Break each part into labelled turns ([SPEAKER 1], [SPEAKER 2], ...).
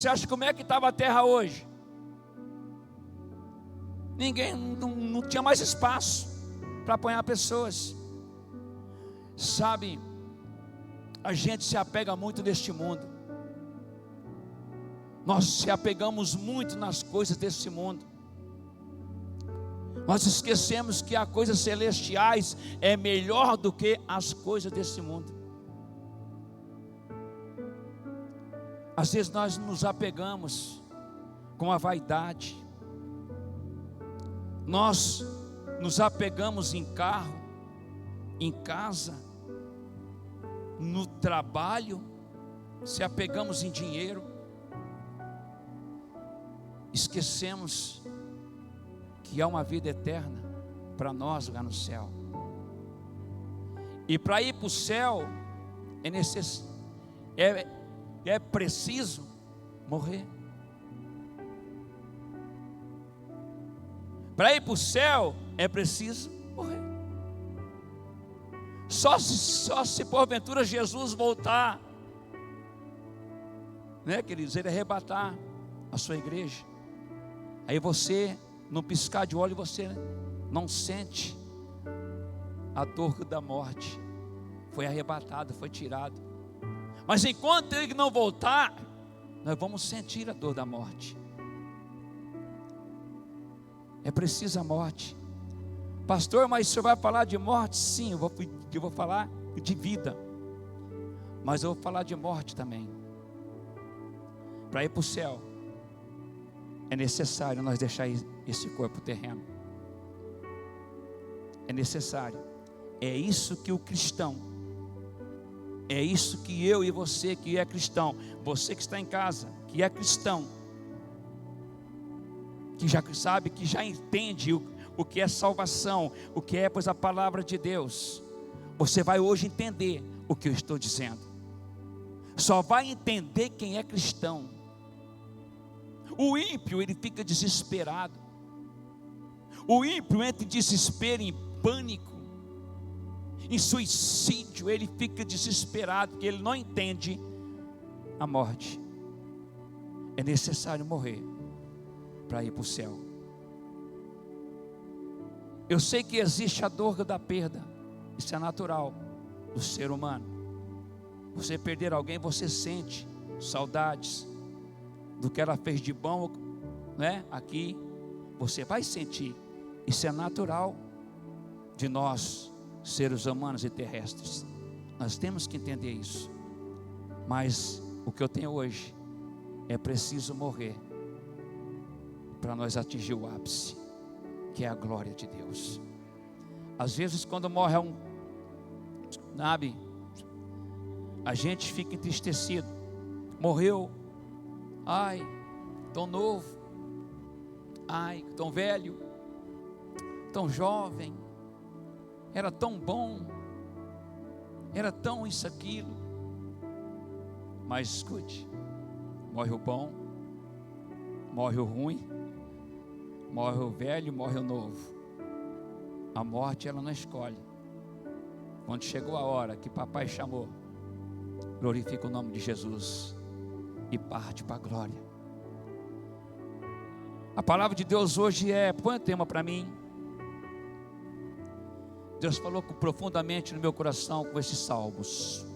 [SPEAKER 1] Você acha como é que estava a terra hoje? Ninguém, não tinha mais espaço para apanhar pessoas. Sabe, a gente se apega muito neste mundo. Nós se apegamos muito nas coisas desse mundo. Nós esquecemos que as coisas celestiais é melhor do que as coisas desse mundo. Às vezes nós nos apegamos com a vaidade. Nós nos apegamos em carro, em casa, no trabalho, se apegamos em dinheiro. Esquecemos que há uma vida eterna para nós lá no céu. E para ir para o céu é preciso morrer. Para ir para o céu é preciso morrer. Só se porventura Jesus voltar, né, queridos, Ele arrebatar a sua igreja. Aí você, num piscar de olho, você não sente a dor da morte. Foi arrebatado, foi tirado. Mas enquanto Ele não voltar, nós vamos sentir a dor da morte. É preciso a morte. Pastor, mas o senhor vai falar de morte? Sim, eu vou falar de vida. Mas eu vou falar de morte também. Para ir para o céu, é necessário nós deixar esse corpo terreno. É necessário. É isso que o cristão, é isso que eu e você que é cristão, você que está em casa, que é cristão, que já sabe, que já entende o que é salvação, o que é, pois, a palavra de Deus, você vai hoje entender o que eu estou dizendo. Só vai entender quem é cristão. O ímpio, ele fica desesperado. O ímpio entra em desespero, em pânico, em suicídio. Ele fica desesperado, porque ele não entende a morte. É necessário morrer para ir para o céu. Eu sei que existe a dor da perda. Isso é natural do ser humano. Você perder alguém, você sente saudades do que ela fez de bom, né? Aqui você vai sentir. Isso é natural de nós, seres humanos e terrestres. Nós temos que entender isso. Mas o que eu tenho hoje é preciso morrer para nós atingir o ápice, que é a glória de Deus. Às vezes quando morre sabe, a gente fica entristecido. Morreu, ai, tão novo, ai, tão velho, tão jovem, era tão bom, era tão isso, aquilo. Mas escute, morre o bom, morre o ruim, morre o velho, morre o novo. A morte ela não escolhe. Quando chegou a hora que papai chamou, glorifica o nome de Jesus e parte para a glória. A palavra de Deus hoje põe o tema para mim. Deus falou profundamente no meu coração com esses salmos.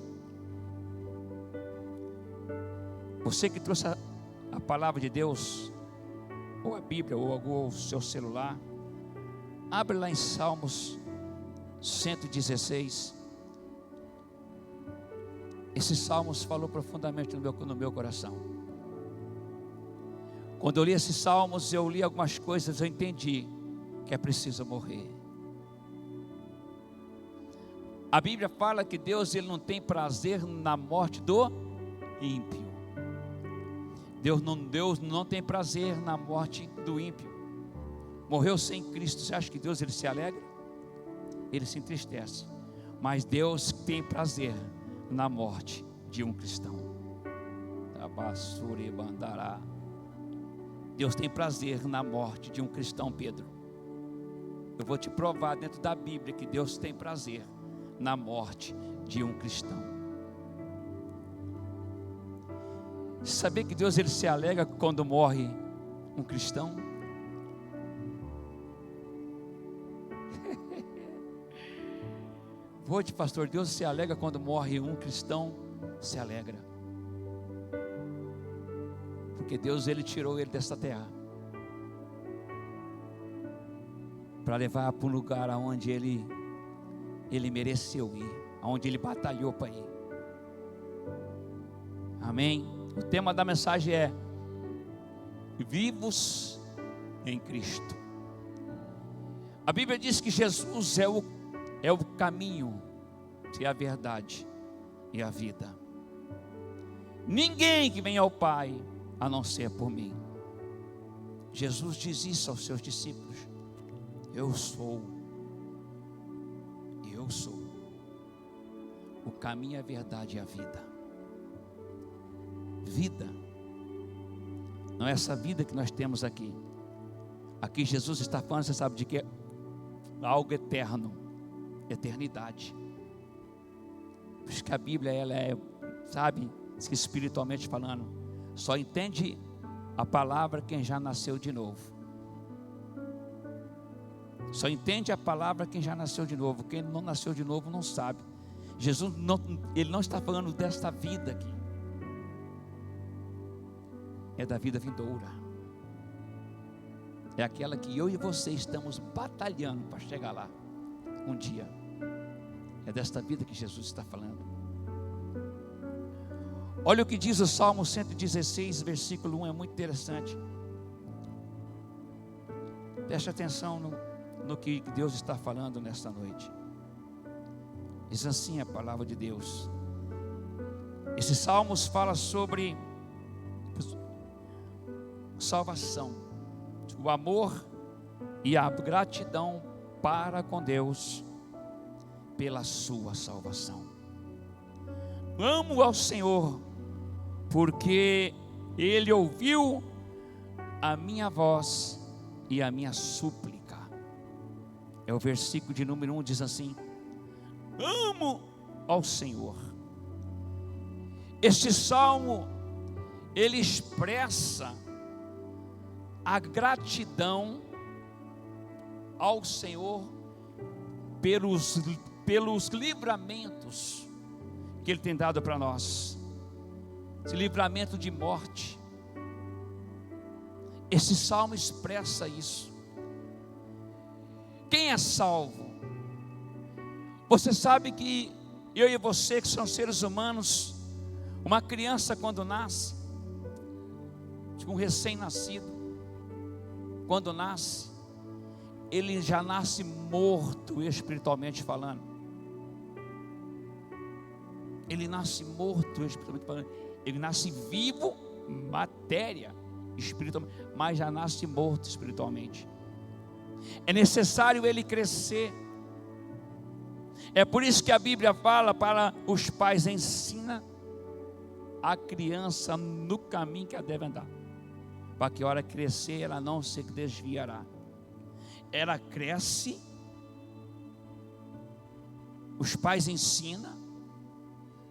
[SPEAKER 1] Você que trouxe a palavra de Deus, ou a Bíblia, ou o seu celular, abre lá em Salmos 116. Esses salmos falou profundamente no meu coração. Quando eu li esses salmos, eu li algumas coisas, eu entendi que é preciso morrer. A Bíblia fala que Deus ele não tem prazer na morte do ímpio. Deus não tem prazer na morte do ímpio. Morreu sem Cristo, você acha que Deus ele se alegra? Ele se entristece. Mas Deus tem prazer na morte de um cristão. Deus tem prazer na morte de um cristão, Pedro. Eu vou te provar dentro da Bíblia que Deus tem prazer na morte de um cristão. Saber que Deus ele se alegra quando morre um cristão? Hoje, pastor, Deus se alegra quando morre um cristão, se alegra. Porque Deus ele tirou ele desta terra para levar para um lugar aonde ele mereceu ir, aonde ele batalhou para ir. Amém? O tema da mensagem é vivos em Cristo. A Bíblia diz que Jesus é o caminho, é a verdade e a vida. Ninguém que vem ao Pai a não ser por mim. Jesus diz isso aos seus discípulos: eu sou o caminho, a verdade e a vida. Vida não é essa vida que nós temos aqui. Aqui Jesus está falando, você sabe de que? Algo eterno, eternidade. Por isso que a Bíblia ela é, sabe, espiritualmente falando, só entende a palavra quem já nasceu de novo. Só entende a palavra quem já nasceu de novo. Quem não nasceu de novo não sabe. Jesus ele não está falando desta vida aqui, é da vida vindoura. É aquela que eu e você estamos batalhando para chegar lá um dia. É desta vida que Jesus está falando. Olha o que diz o Salmo 116, versículo 1, é muito interessante. Preste atenção no que Deus está falando nesta noite. Diz assim a palavra de Deus. Esse Salmo fala sobre salvação, o amor e a gratidão para com Deus pela sua salvação. Amo ao Senhor porque Ele ouviu a minha voz e a minha súplica. É o versículo de número 1, diz assim: amo ao Senhor. Este salmo ele expressa a gratidão ao Senhor pelos livramentos que Ele tem dado para nós. Esse livramento de morte. Esse salmo expressa isso. Quem é salvo? Você sabe que eu e você, que são seres humanos, uma criança quando nasce, um recém-nascido, quando nasce, ele já nasce morto espiritualmente falando. Ele nasce morto espiritualmente falando. Ele nasce vivo, matéria, espiritualmente, mas já nasce morto espiritualmente. É necessário ele crescer. É por isso que a Bíblia fala para os pais: ensina a criança no caminho que ela deve andar, para que a hora crescer ela não se desviará. Ela cresce, os pais ensinam,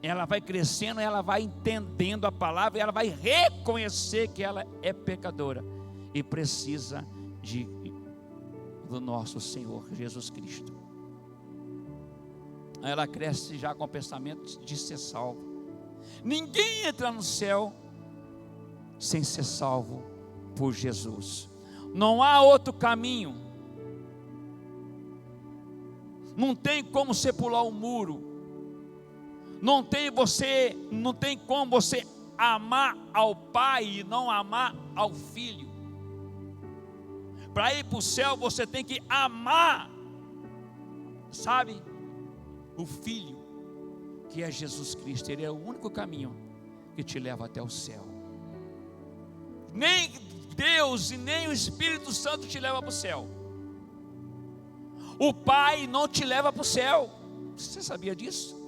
[SPEAKER 1] ela vai crescendo, ela vai entendendo a palavra, ela vai reconhecer que ela é pecadora e precisa do nosso Senhor Jesus Cristo. Ela cresce já com o pensamento de ser salvo. Ninguém entra no céu sem ser salvo por Jesus. Não há outro caminho. Não tem como você pular o muro. Não tem como você amar ao Pai e não amar ao Filho. Para ir para o céu você tem que amar, sabe, o Filho, que é Jesus Cristo. Ele é o único caminho que te leva até o céu. Nem Deus e nem o Espírito Santo te leva para o céu. O Pai não te leva para o céu. Você sabia disso?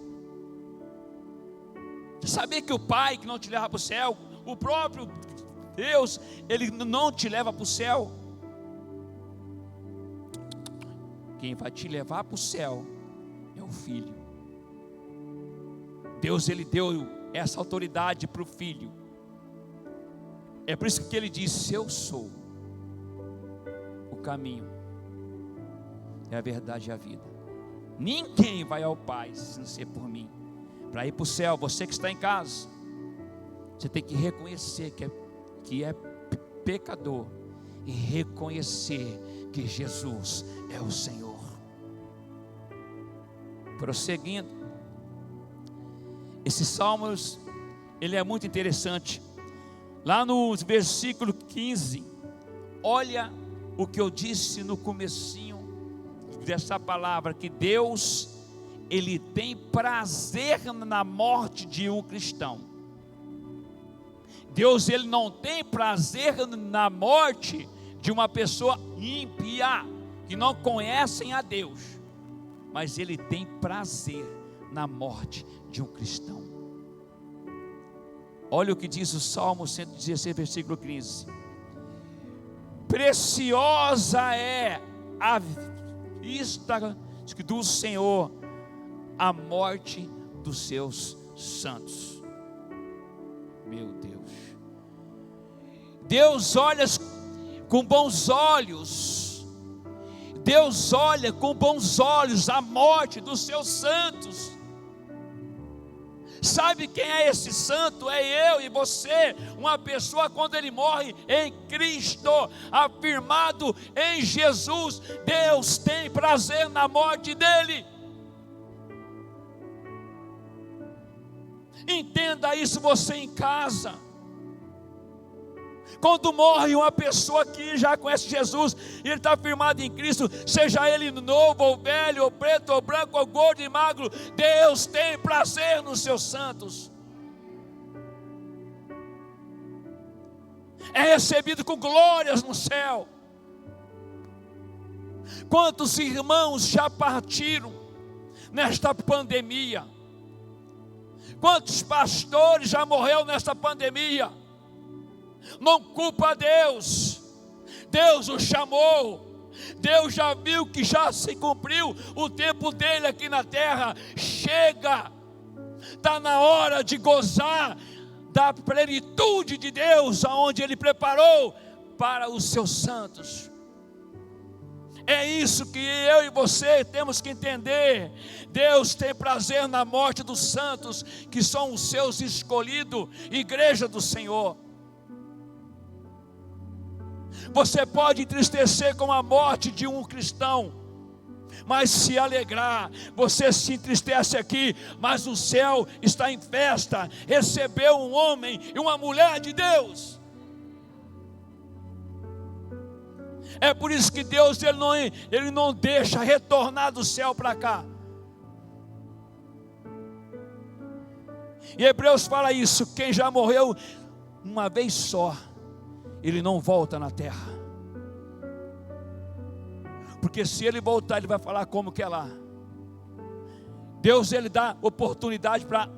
[SPEAKER 1] Você sabia que o Pai que não te leva para o céu, o próprio Deus, Ele não te leva para o céu? Quem vai te levar para o céu é o Filho. Deus, Ele deu essa autoridade para o Filho. É por isso que ele disse: eu sou o caminho, é a verdade e a vida. Ninguém vai ao Pai se não ser por mim. Para ir para o céu, você que está em casa, você tem que reconhecer que é pecador e reconhecer que Jesus é o Senhor. Prosseguindo, esse Salmos, ele é muito interessante. Lá no versículo 15, olha o que eu disse no comecinho dessa palavra, que Deus, ele tem prazer na morte de um cristão. Deus, ele não tem prazer na morte de uma pessoa ímpia, que não conhecem a Deus, mas ele tem prazer na morte de um cristão. Olha o que diz o Salmo 116, versículo 15: preciosa é a vista do Senhor a morte dos seus santos. Meu Deus, Deus olha com bons olhos, Deus olha com bons olhos a morte dos seus santos. Sabe quem é esse santo? É eu e você. Uma pessoa, quando ele morre em Cristo, afirmado em Jesus, Deus tem prazer na morte dele. Entenda isso, você em casa. Quando morre uma pessoa que já conhece Jesus, e ele está firmado em Cristo, seja ele novo ou velho, ou preto ou branco, ou gordo e magro, Deus tem prazer nos seus santos. É recebido com glórias no céu. Quantos irmãos já partiram nesta pandemia? Quantos pastores já morreram nesta pandemia? Não culpa Deus, Deus o chamou, Deus já viu que já se cumpriu o tempo dele aqui na terra. Chega, está na hora de gozar da plenitude de Deus, aonde ele preparou para os seus santos. É isso que eu e você temos que entender. Deus tem prazer na morte dos santos, que são os seus escolhidos, igreja do Senhor. Você pode entristecer com a morte de um cristão, mas se alegrar. Você se entristece aqui, mas o céu está em festa. Recebeu um homem e uma mulher de Deus. É por isso que Deus ele não deixa retornar do céu para cá. E Hebreus fala isso: quem já morreu uma vez só, ele não volta na terra. Porque se ele voltar, ele vai falar como que é lá. Deus, ele dá oportunidade para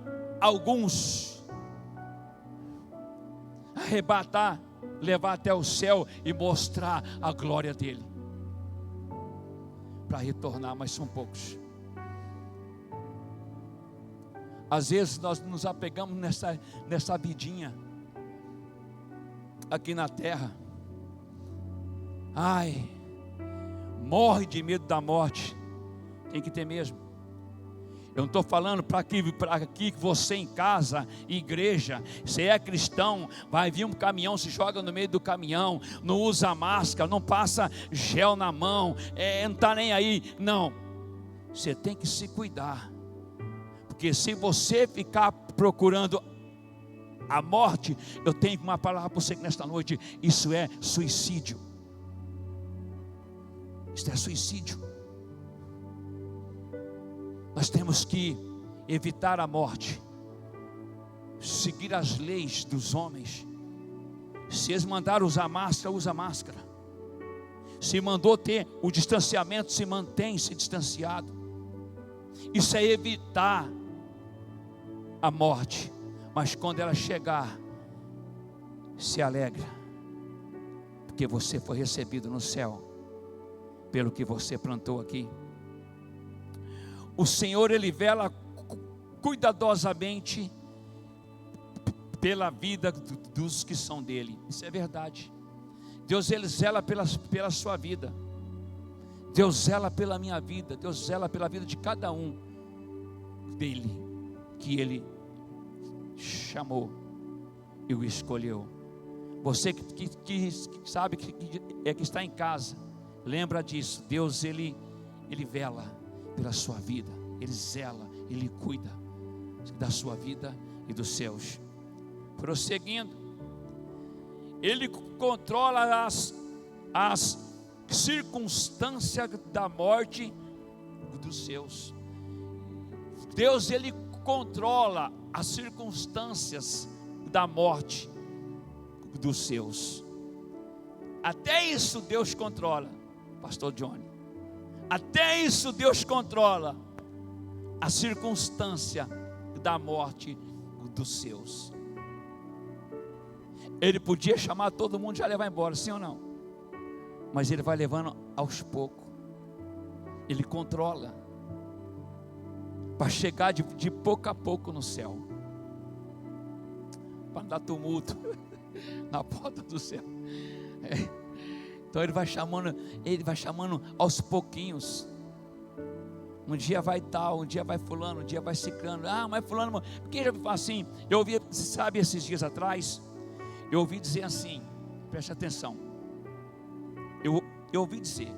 [SPEAKER 1] alguns arrebatar, levar até o céu e mostrar a glória dele, para retornar, mas são poucos. Às vezes nós nos apegamos nessa vidinha aqui na terra. Ai, morre de medo da morte. Tem que ter mesmo. Eu não estou falando para aqui você em casa, igreja, você é cristão, vai vir um caminhão, se joga no meio do caminhão, não usa máscara, não passa gel na mão, não está nem aí. Não, você tem que se cuidar, porque se você ficar procurando a morte, eu tenho uma palavra para você nesta noite: isso é suicídio. Isso é suicídio. Nós temos que evitar a morte, seguir as leis dos homens. Se eles mandaram usar máscara, usa máscara. Se mandou ter o distanciamento, se mantém-se distanciado. Isso é evitar a morte. Mas quando ela chegar, se alegra, porque você foi recebido no céu pelo que você plantou aqui. O Senhor, ele vela cuidadosamente pela vida dos que são dele. Isso é verdade. Deus, ele zela pela sua vida. Deus zela pela minha vida. Deus zela pela vida de cada um dele, que ele chamou e o escolheu. Você que sabe que está em casa, lembra disso. Deus, ele vela pela sua vida. Ele zela, ele cuida da sua vida e dos seus. Prosseguindo, ele controla as circunstâncias da morte dos seus. Deus, ele controla as circunstâncias da morte dos seus. Até isso Deus controla, pastor Johnny. Até isso Deus controla a circunstância da morte dos seus. Ele podia chamar todo mundo e já levar embora, sim ou não? Mas ele vai levando aos poucos. Ele controla para chegar de pouco a pouco no céu, para não dar tumulto na porta do céu. Então ele vai chamando aos pouquinhos. Um dia vai tal, um dia vai fulano, um dia vai ciclano. Ah, mas fulano, porque já assim, eu ouvi, sabe, esses dias atrás, eu ouvi dizer assim, preste atenção, eu ouvi dizer,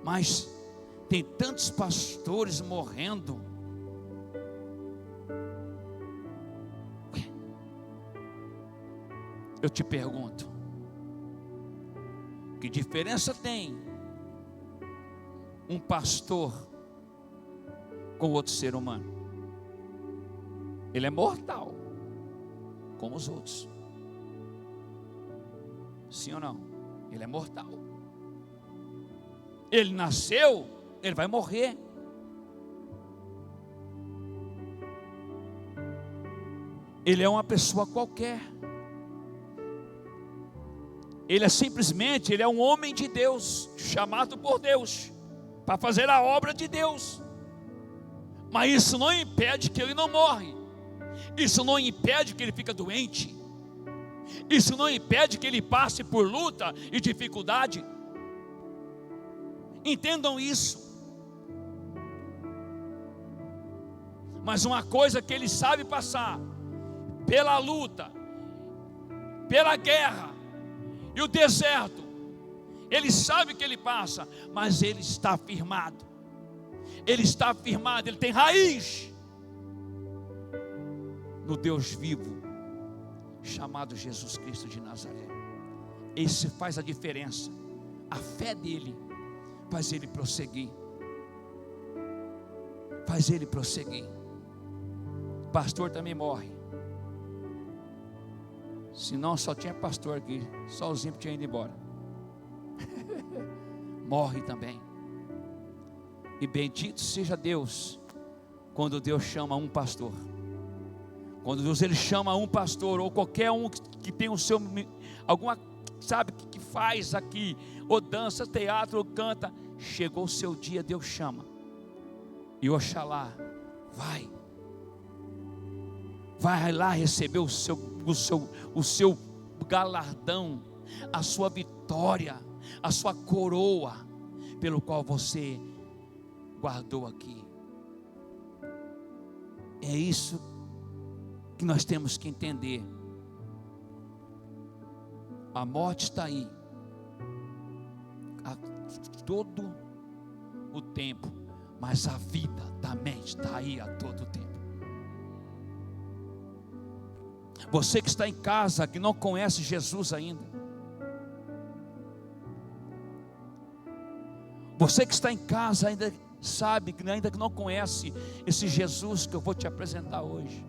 [SPEAKER 1] mas tem tantos pastores morrendo. Eu te pergunto, que diferença tem um pastor com outro ser humano? Ele é mortal, como os outros. Sim ou não? Ele é mortal. Ele nasceu, ele vai morrer. Ele é uma pessoa qualquer. Ele é um homem de Deus, chamado por Deus para fazer a obra de Deus. Mas isso não impede que ele não morre. Isso não impede que ele fica doente. Isso não impede que ele passe por luta e dificuldade. Entendam isso. Mas uma coisa que ele sabe passar pela luta, pela guerra e o deserto, ele sabe que ele passa, mas ele está firmado. Ele está firmado, ele tem raiz no Deus vivo, chamado Jesus Cristo de Nazaré. Esse faz a diferença. A fé dele faz ele prosseguir. Faz ele prosseguir. Pastor também morre. Senão só tinha pastor aqui, só o Zimpo tinha ido embora. Morre também. E bendito seja Deus quando Deus chama um pastor. Quando Deus ele chama um pastor, ou qualquer um que tem o seu, alguma, sabe, que faz aqui, ou dança, teatro, ou canta, chegou o seu dia, Deus chama. E Oxalá, vai lá receber o seu galardão, a sua vitória, a sua coroa, pelo qual você guardou aqui. É isso que nós temos que entender. A morte está aí a todo o tempo, mas a vida também está aí a todo o tempo. Você que está em casa, que não conhece Jesus ainda, você que está em casa ainda sabe, ainda que não conhece esse Jesus que eu vou te apresentar hoje.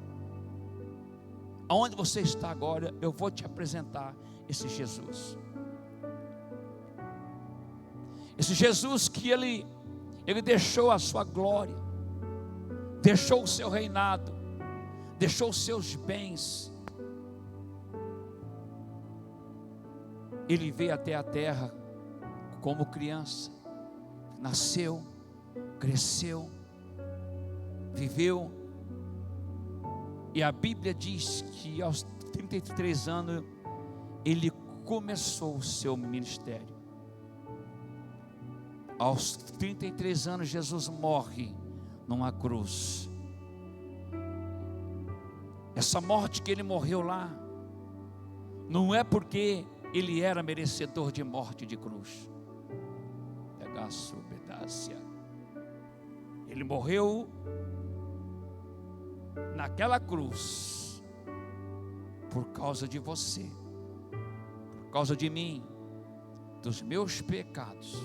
[SPEAKER 1] Aonde você está agora, eu vou te apresentar esse Jesus. Esse Jesus que ele deixou a sua glória, deixou o seu reinado, deixou os seus bens. Ele veio até a terra como criança, nasceu, cresceu, viveu E a Bíblia diz que aos 33 anos ele começou o seu ministério. Aos 33 anos Jesus morre numa cruz. Essa morte que ele morreu lá, não é porque ele era merecedor de morte de cruz. Ele morreu naquela cruz por causa de você, por causa de mim, dos meus pecados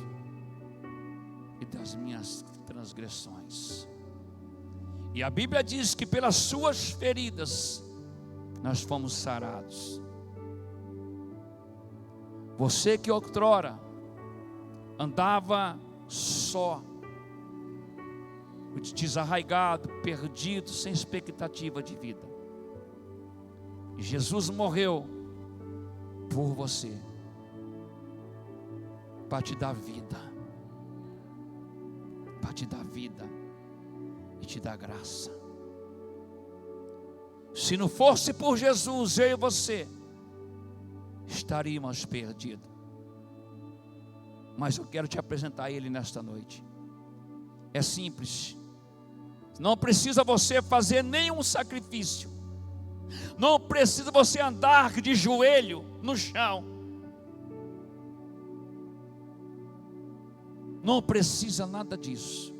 [SPEAKER 1] e das minhas transgressões. E a Bíblia diz que pelas suas feridas nós fomos sarados. Você que outrora andava só, desarraigado, perdido, sem expectativa de vida, Jesus morreu por você, para te dar vida, para te dar vida e te dar graça. Se não fosse por Jesus, eu e você estaríamos perdidos. Mas eu quero te apresentar Ele nesta noite. É simples. Não precisa você fazer nenhum sacrifício. Não precisa você andar de joelho no chão. Não precisa nada disso.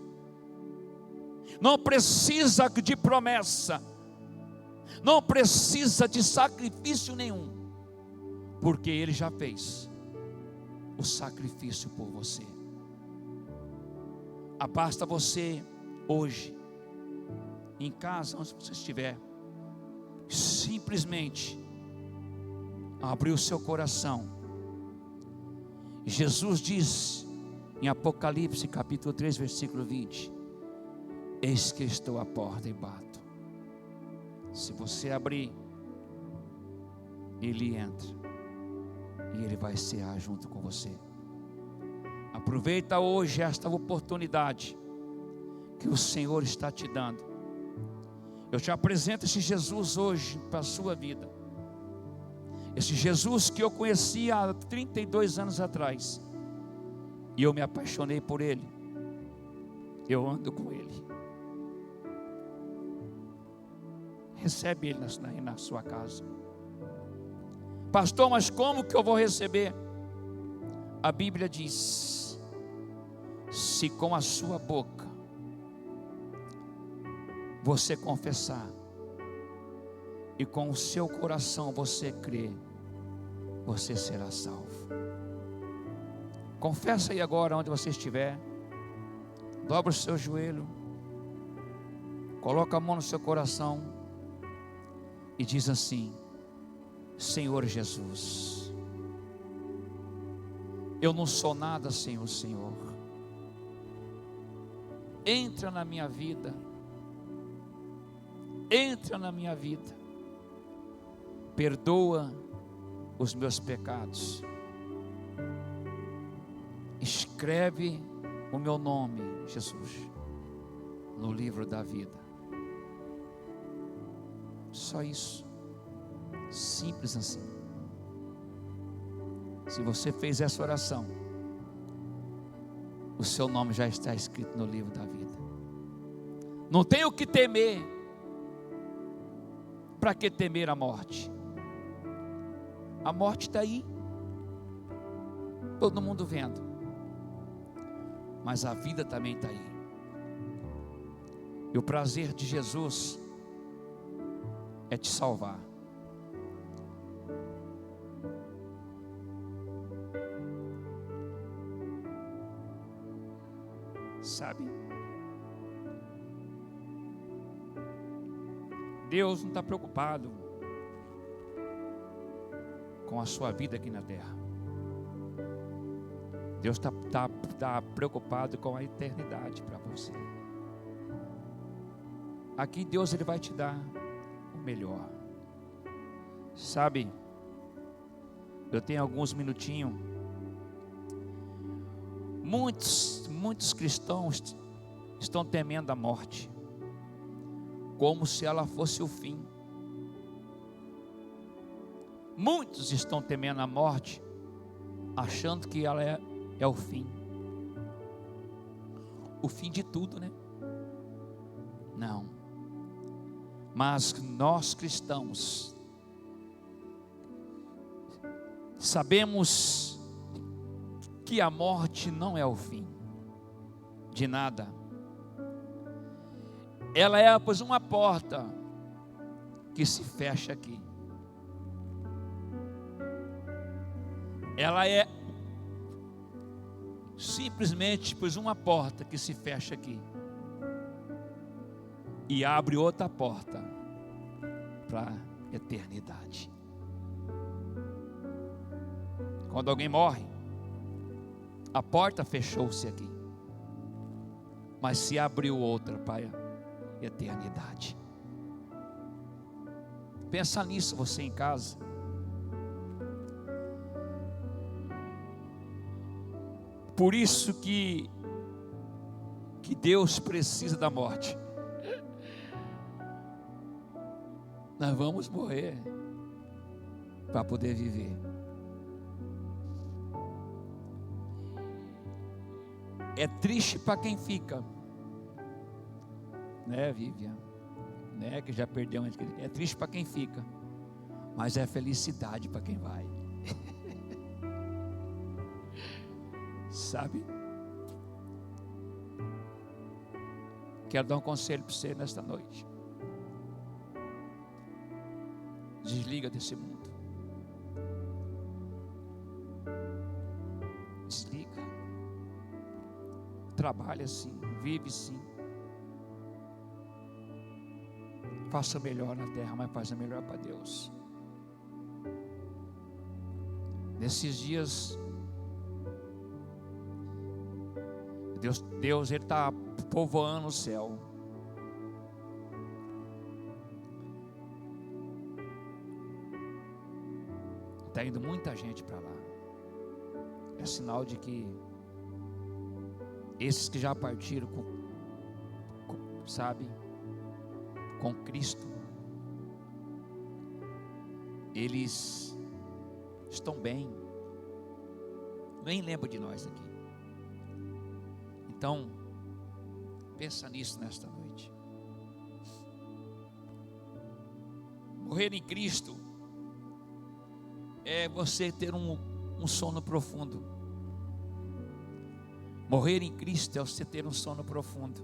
[SPEAKER 1] Não precisa de promessa. Não precisa de sacrifício nenhum. Porque Ele já fez o sacrifício por você. Basta você hoje, em casa, onde você estiver, simplesmente abrir o seu coração. Jesus diz em Apocalipse capítulo 3 versículo 20: eis que estou à porta e bato. Se você abrir, Ele entra e Ele vai cear junto com você. Aproveita hoje esta oportunidade que o Senhor está te dando. Eu te apresento esse Jesus hoje para a sua vida. Esse Jesus que eu conheci há 32 anos atrás. E eu me apaixonei por Ele. Eu ando com Ele. Recebe Ele na sua casa. Pastor, mas como que eu vou receber? A Bíblia diz: se com a sua boca você confessar e com o seu coração você crer, você será salvo. Confessa aí agora onde você estiver. Dobra o seu joelho, coloca a mão no seu coração e diz assim: Senhor Jesus, eu não sou nada sem o Senhor. Entra na minha vida. Entra na minha vida. Perdoa os meus pecados. Escreve o meu nome, Jesus, no livro da vida. Só isso. Simples assim. Se você fez essa oração, o seu nome já está escrito no livro da vida. Não tem o que temer. Para que temer a morte? A morte está aí, todo mundo vendo, mas a vida também está aí. E o prazer de Jesus é te salvar. Sabe? Deus não está preocupado com a sua vida aqui na terra. Deus está preocupado com a eternidade para você. Aqui Deus Ele vai te dar o melhor. Sabe, eu tenho alguns minutinhos. Muitos cristãos estão temendo a morte, como se ela fosse o fim. Muitos estão temendo a morte, achando que ela é o fim. O fim de tudo, né? Não. Mas nós cristãos sabemos que a morte não é o fim de nada. Ela é, pois, uma porta que se fecha aqui. Ela é simplesmente, pois, uma porta que se fecha aqui e abre outra porta para a eternidade. Quando alguém morre, a porta fechou-se aqui, mas se abriu outra para a eternidade. Pensa nisso, você em casa. Por isso que Deus precisa da morte. Nós vamos morrer para poder viver. É triste para quem fica, né, Vivian? Né, que já perdeu. É triste para quem fica, mas é felicidade para quem vai. Sabe? Quero dar um conselho para você nesta noite. Desliga desse mundo. Desliga. Trabalha sim, vive sim. Faça o melhor na terra, mas faça o melhor para Deus. Nesses dias, Deus ele está povoando o céu. Está indo muita gente para lá. É sinal de que esses que já partiram com Cristo, eles estão bem. Nem lembro de nós aqui. Então, pensa nisso nesta noite. Morrer em Cristo é você ter um sono profundo. Morrer em Cristo é você ter um sono profundo.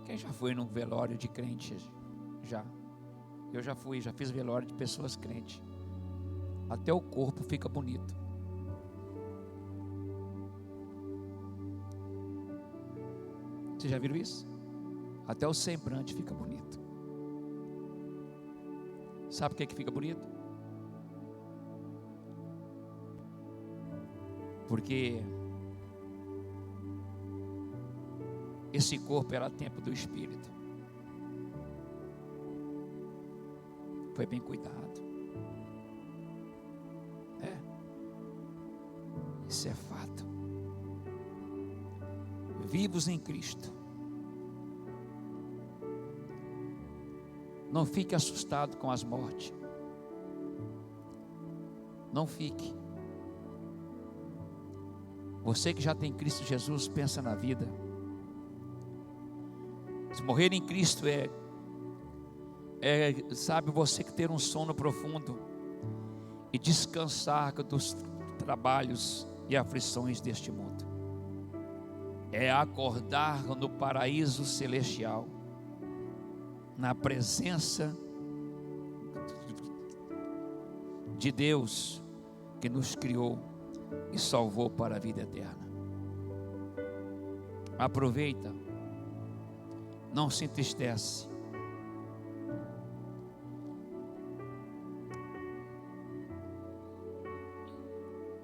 [SPEAKER 1] Quem já foi num velório de crente? Já. Eu já fui, já fiz velório de pessoas crentes. Até o corpo fica bonito. Vocês já viram isso? Até o semblante fica bonito. Sabe por que fica bonito? Porque esse corpo era templo do Espírito. Foi bem cuidado. Isso é fato. Vivos em Cristo. Não fique assustado com as mortes. Não fique. Você que já tem Cristo Jesus, pensa na vida. Se morrer em Cristo sabe, você que ter um sono profundo e descansar dos trabalhos e aflições deste mundo. É acordar no paraíso celestial, na presença de Deus que nos criou e salvou para a vida eterna. Aproveita, não se entristece.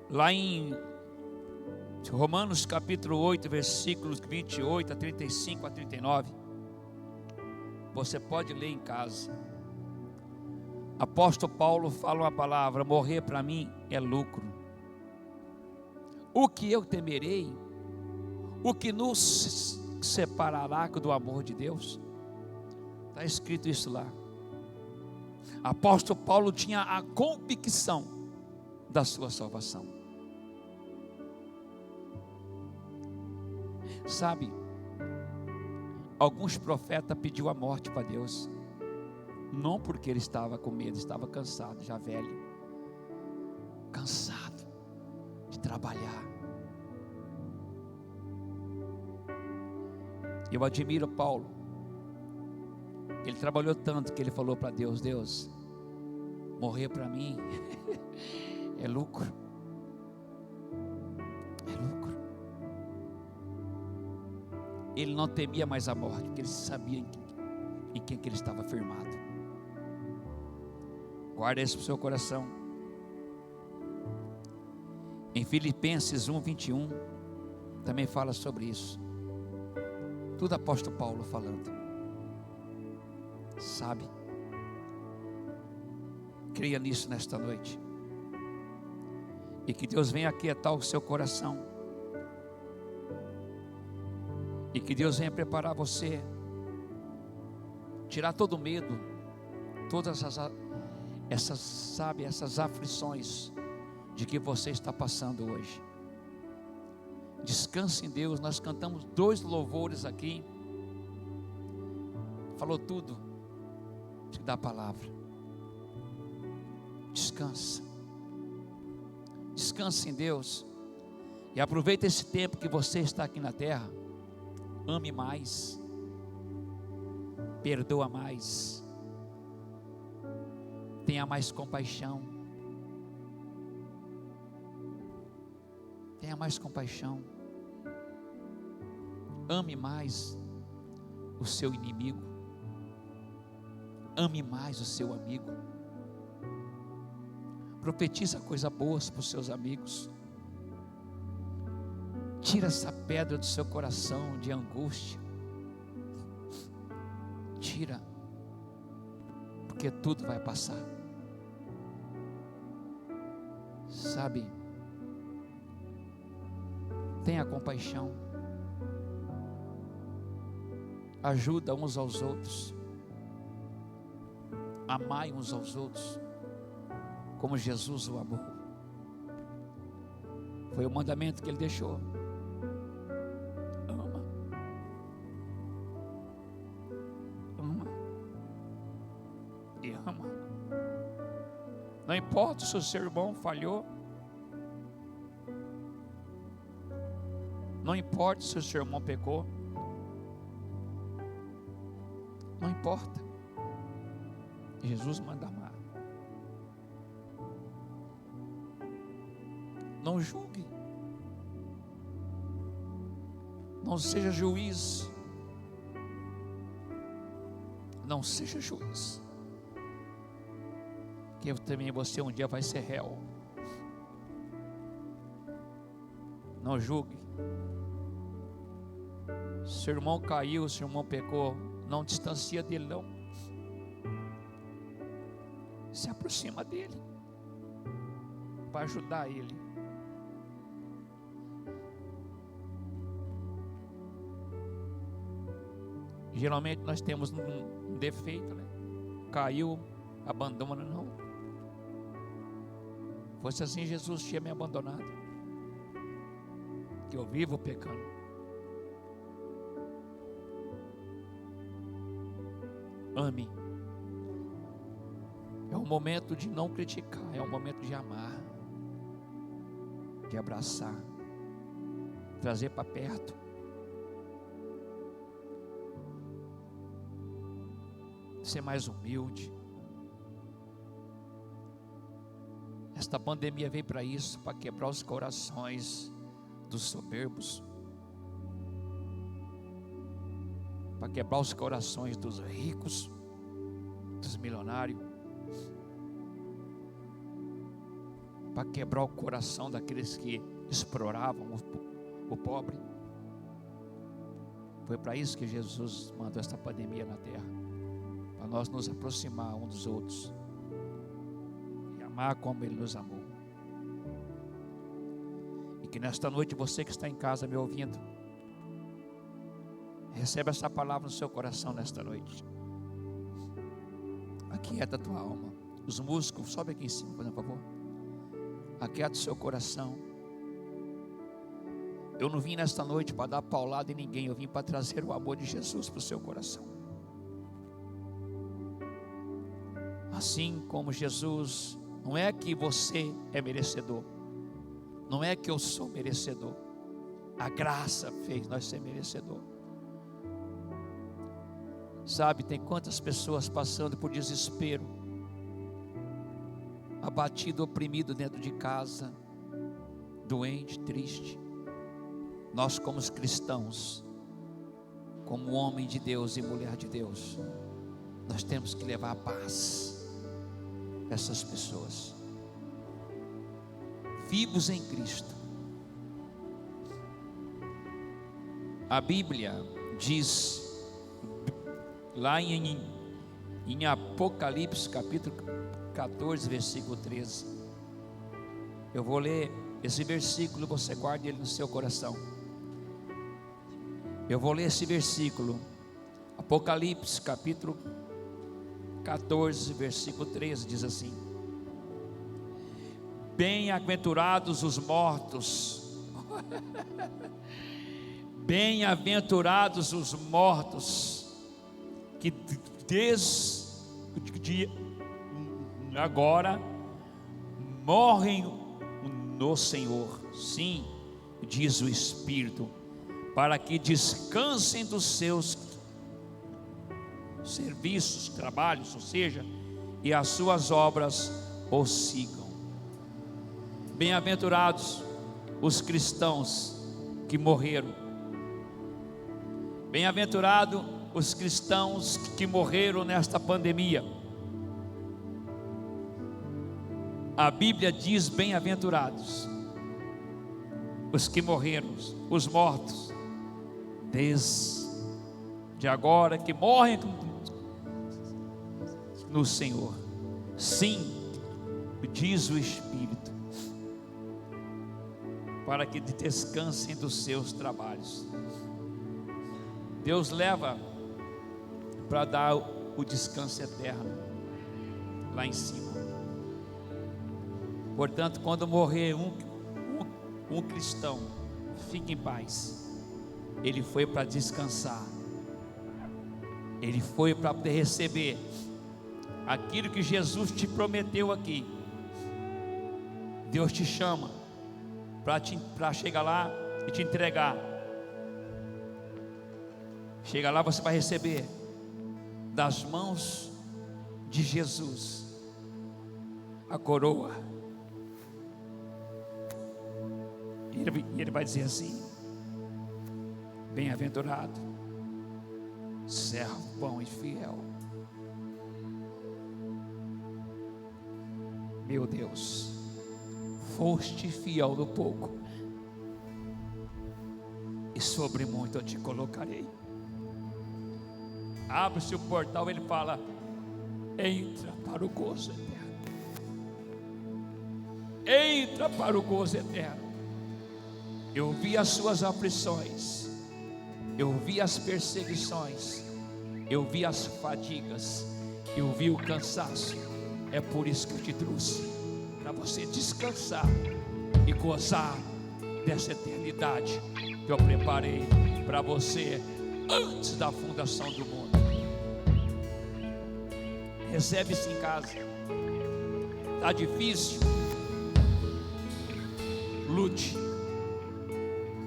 [SPEAKER 1] Lá em Romanos capítulo 8, versículos 28 a 35 a 39, você pode ler em casa. Apóstolo Paulo fala uma palavra: morrer para mim é lucro. O que eu temerei? O que nos separará do amor de Deus? Está escrito isso lá. Apóstolo Paulo tinha a convicção da sua salvação. Sabe, alguns profetas pediu a morte para Deus, não porque ele estava com medo, estava cansado, já velho, cansado de trabalhar. Eu admiro Paulo. Ele trabalhou tanto que ele falou para Deus: Deus, morrer para mim é lucro. É lucro. Ele não temia mais a morte, porque ele sabia em quem que ele estava firmado. Guarda isso para o seu coração. Em Filipenses 1:21 também fala sobre isso. Tudo apóstolo Paulo falando. Sabe? Creia nisso nesta noite. E que Deus venha aquietar o seu coração. E que Deus venha preparar você. Tirar todo o medo. Todas essas aflições de que você está passando hoje. Descanse em Deus. Nós cantamos 2 louvores aqui. Falou tudo. Te dá a palavra. Descansa. Descanse em Deus. E aproveita esse tempo que você está aqui na terra. Ame mais. Perdoa mais. Tenha mais compaixão. Tenha mais compaixão. Ame mais o seu inimigo. Ame mais o seu amigo. Profetiza coisas boas para os seus amigos. Tira essa pedra do seu coração de angústia. Tira. Porque tudo vai passar. Sabe? Tenha compaixão. Ajuda uns aos outros. Amai uns aos outros como Jesus o amou. Foi o mandamento que ele deixou. Ama. Ama. E ama. Não importa se o seu irmão falhou. Não importa se o seu irmão pecou. Não importa. Jesus manda amar. Não julgue. Não seja juiz. Não seja juiz. Que também você um dia vai ser réu. Não julgue. Seu irmão caiu, seu irmão pecou. Não distancia dele não. Se aproxima dele. Para ajudar ele. Geralmente nós temos um defeito, né? Caiu, abandona, não. Fosse assim, Jesus tinha me abandonado. Que eu vivo pecando. Ame. É um momento de não criticar, é um momento de amar, de abraçar, trazer para perto. Ser mais humilde. Esta pandemia veio para isso, para quebrar os corações dos soberbos, para quebrar os corações dos ricos, dos milionários, para quebrar o coração daqueles que exploravam o pobre. Foi para isso que Jesus mandou esta pandemia na terra, para nós nos aproximar uns dos outros e amar como Ele nos amou. E que nesta noite você que está em casa me ouvindo, receba essa palavra no seu coração nesta noite. Aquieta a tua alma. Os músicos, sobe aqui em cima, por favor. Aquieta o seu coração. Eu não vim nesta noite para dar paulada em ninguém. Eu vim para trazer o amor de Jesus para o seu coração. Assim como Jesus, não é que você é merecedor, não é que eu sou merecedor, a graça fez nós ser merecedor. Sabe, tem quantas pessoas passando por desespero, abatido, oprimido dentro de casa, doente, triste. Nós como cristãos, como homem de Deus e mulher de Deus, nós temos que levar a paz a essas pessoas, vivos em Cristo. A Bíblia diz lá em Apocalipse capítulo 14, versículo 13. Eu vou ler esse versículo, você guarde ele no seu coração. Eu vou ler esse versículo, Apocalipse capítulo 14, versículo 13, diz assim: bem-aventurados os mortos, bem-aventurados os mortos, que desde agora morrem no Senhor. Sim, diz o Espírito, para que descansem dos seus serviços, trabalhos, ou seja, e as suas obras os sigam. Bem-aventurados os cristãos que morreram. Bem-aventurados os cristãos que morreram nesta pandemia. A Bíblia diz bem-aventurados os que morreram, os mortos, desde agora, que morrem no Senhor. Sim, diz o Espírito, para que descansem dos seus trabalhos. Deus leva para dar o descanso eterno lá em cima. Portanto, quando morrer um cristão, fique em paz. Ele foi para descansar. Ele foi para poder receber aquilo que Jesus te prometeu aqui. Deus te chama para chegar lá e te entregar. Chega lá, você vai receber das mãos de Jesus a coroa. E ele vai dizer assim: bem-aventurado, servo bom e fiel. Meu Deus, foste fiel no pouco, e sobre muito eu te colocarei. Abre-se o portal, ele fala: entra para o gozo eterno. Entra para o gozo eterno. Eu vi as suas aflições, eu vi as perseguições, eu vi as fadigas, eu vi o cansaço. É por isso que eu te trouxe, para você descansar e gozar dessa eternidade que eu preparei para você antes da fundação do mundo. Recebe isso em casa. Está difícil? Lute.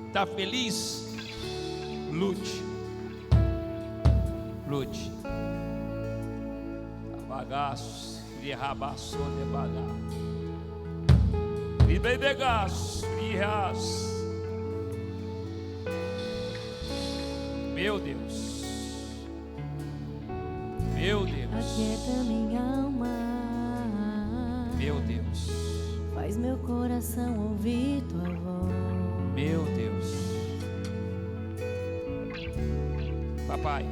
[SPEAKER 1] Está feliz? Lute. Lute. Bagaço, rabaço de bagar. E bem begaço, meu Deus. Meu Deus.
[SPEAKER 2] Aquieta minha alma.
[SPEAKER 1] Meu Deus.
[SPEAKER 2] Faz meu coração ouvir tua voz.
[SPEAKER 1] Meu Deus. Papai,